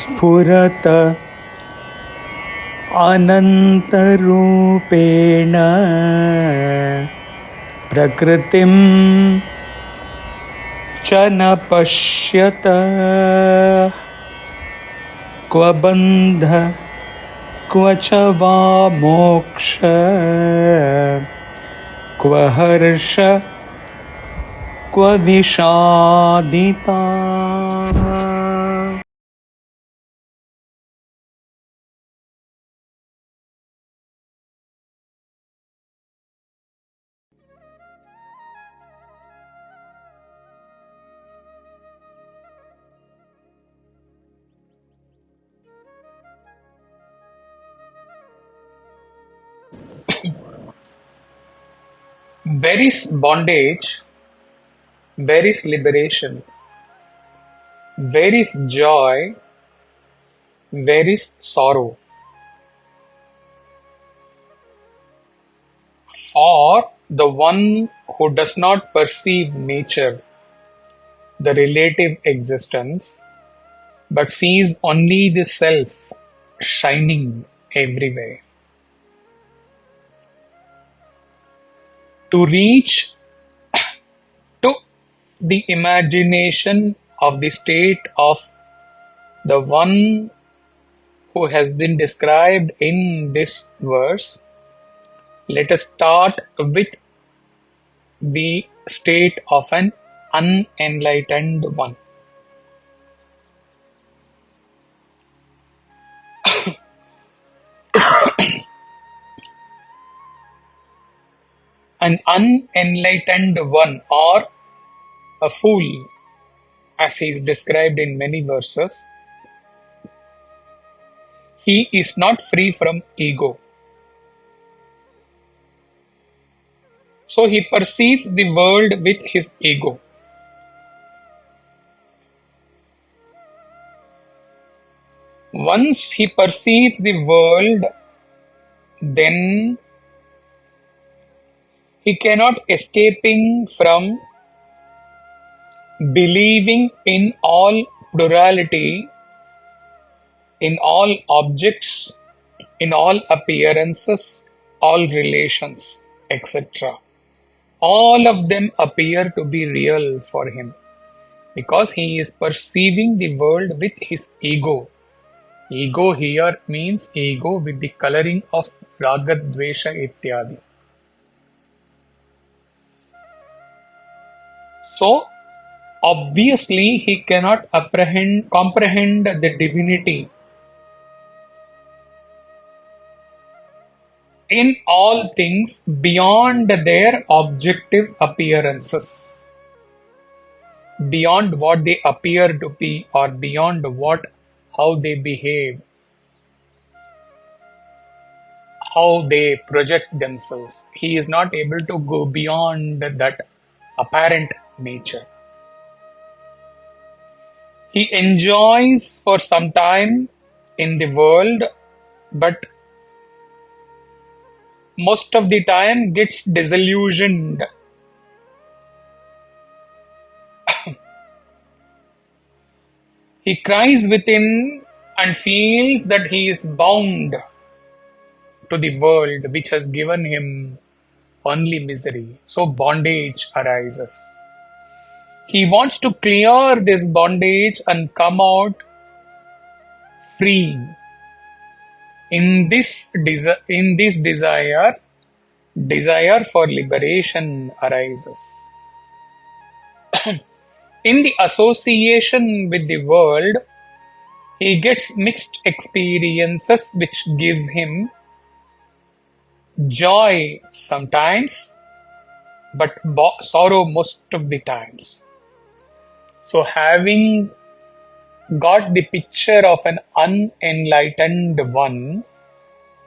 sphurato'nantarūpeṇa prakṛtiṃ ca na paśyataḥ kva bandhaḥ kva ca va mokṣaḥ kva harṣaḥ kva viṣādatā. Where is bondage? Where is liberation? Where is joy? Where is sorrow? For the one who does not perceive nature, the relative existence, but sees only the self shining everywhere. To reach to the imagination of the state of the one who has been described in this verse, let us start with the state of an unenlightened one. An unenlightened one, or a fool, as he is described in many verses, he is not free from ego. So he perceives the world with his ego. Once he perceives the world, then he cannot escaping from believing in all plurality, in all objects, in all appearances, all relations, etc. All of them appear to be real for him because he is perceiving the world with his ego. Ego here means ego with the coloring of raga, dvesha, ityadi. So, obviously, he cannot comprehend the divinity in all things beyond their objective appearances, beyond what they appear to be, or beyond how they behave, how they project themselves. He is not able to go beyond that apparent nature. He enjoys for some time in the world, but most of the time gets disillusioned. He cries within and feels that he is bound to the world which has given him only misery. So bondage arises. He wants to clear this bondage and come out free. In this desire for liberation arises. In the association with the world, he gets mixed experiences which gives him joy sometimes, but sorrow most of the times. So having got the picture of an unenlightened one,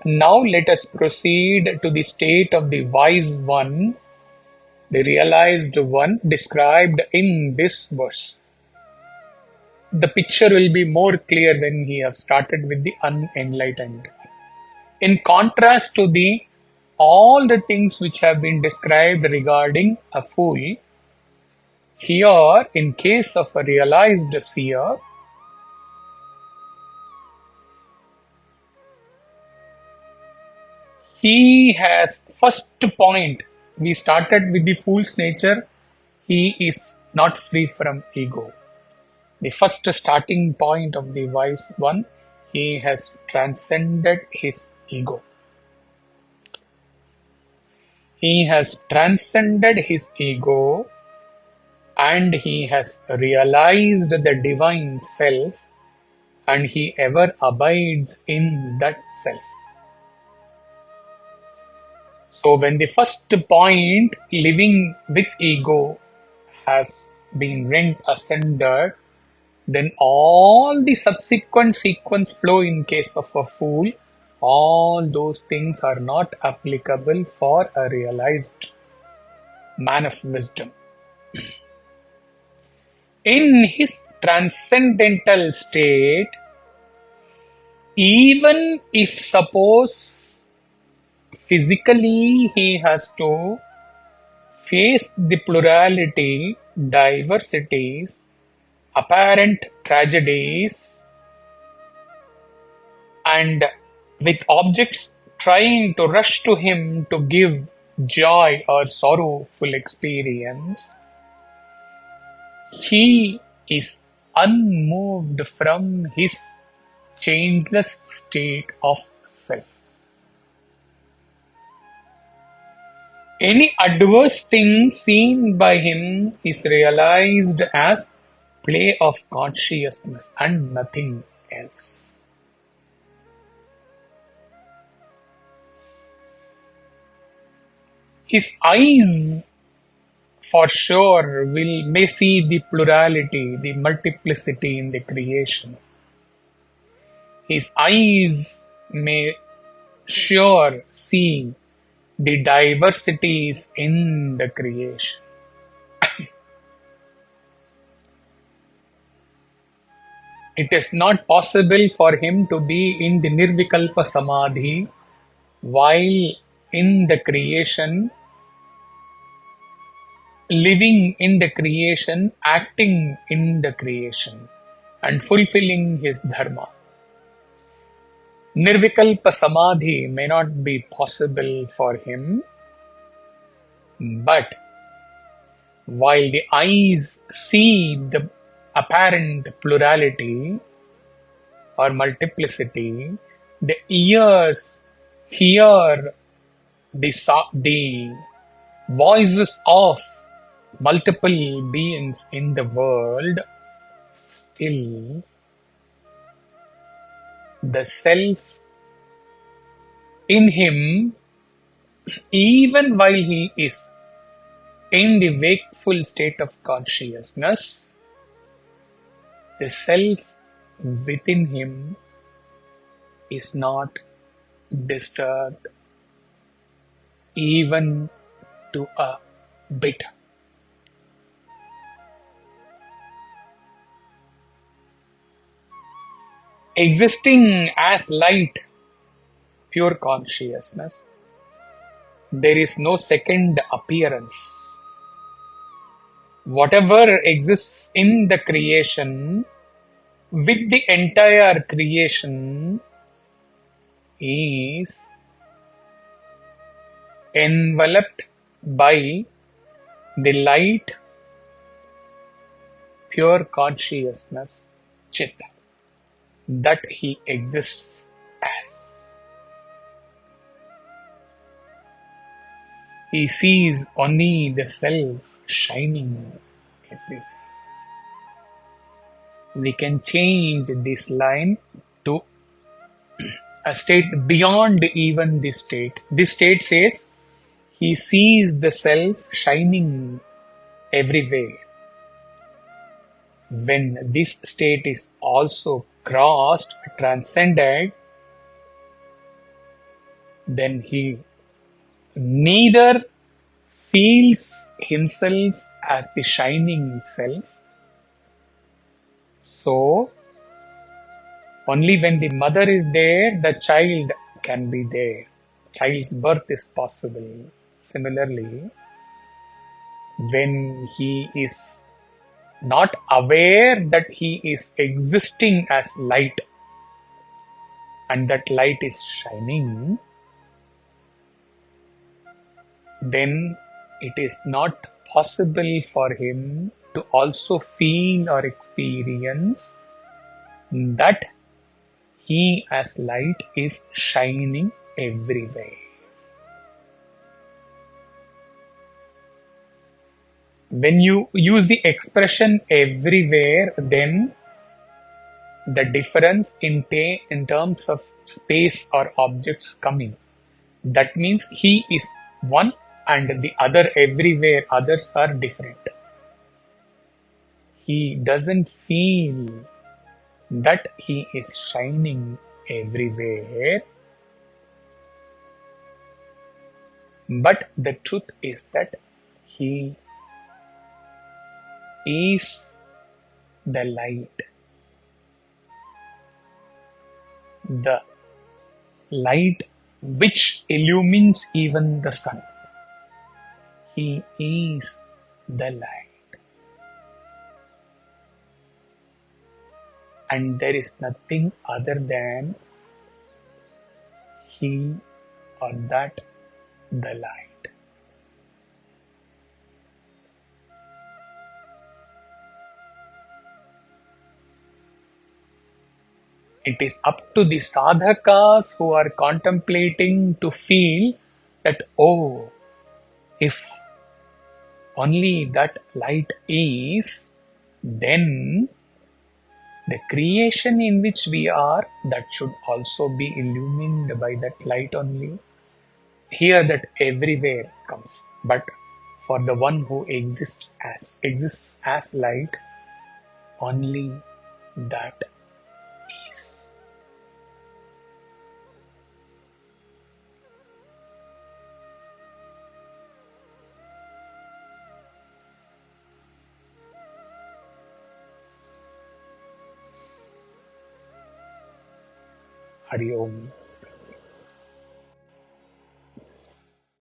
now let us proceed to the state of the wise one, the realized one described in this verse. The picture will be more clear when we have started with the unenlightened. In contrast to all the things which have been described regarding a fool, here in case of a realized seer, He has first point. We started with the fool's nature. He is not free from ego. The first starting point of the wise one, he has transcended his ego. He has transcended his ego and he has realized the divine self, and he ever abides in that self. So when the first point, living with ego, has been rent asunder, then all the subsequent sequence flow in case of a fool. All those things are not applicable for a realized man of wisdom. In his transcendental state, even if suppose physically he has to face the plurality, diversities, apparent tragedies, and with objects trying to rush to him to give joy or sorrowful experience, he is unmoved from his changeless state of self. Any adverse thing seen by him is realized as play of consciousness and nothing else. His eyes for sure may see the plurality, the multiplicity in the creation. His eyes may sure see the diversities in the creation. It is not possible for him to be in the nirvikalpa samadhi while in the creation, living in the creation, acting in the creation, and fulfilling his dharma. Nirvikalpa samadhi may not be possible for him, but while the eyes see the apparent plurality or multiplicity, the ears hear the voices of multiple beings in the world, still the self in him, even while he is in the wakeful state of consciousness, the self within him is not disturbed even to a bit. Existing as light, pure consciousness, there is no second appearance. Whatever exists in the creation, with the entire creation, is enveloped by the light, pure consciousness, Chitta, that he exists as. He sees only the self shining everywhere. We can change this line to a state beyond even this state. This state says he sees the self shining everywhere. When this state is also crossed, transcended, then he neither feels himself as the shining self. So, only when the mother is there, the child can be there. Child's birth is possible. Similarly, when he is not aware that he is existing as light and that light is shining, then it is not possible for him to also feel or experience that he as light is shining everywhere. When you use the expression everywhere, then the difference in terms of space or objects coming. That means he is one and the other everywhere, others are different. He doesn't feel that he is shining everywhere. But the truth is that he is the light. The light which illumines even the sun. He is the light. And there is nothing other than he or that the light. It is up to the sadhakas who are contemplating to feel that, oh, if only that light is, then the creation in which we are, that should also be illumined by that light only. Here that everywhere comes, but for the one who exists as light, only that is. Hari Om.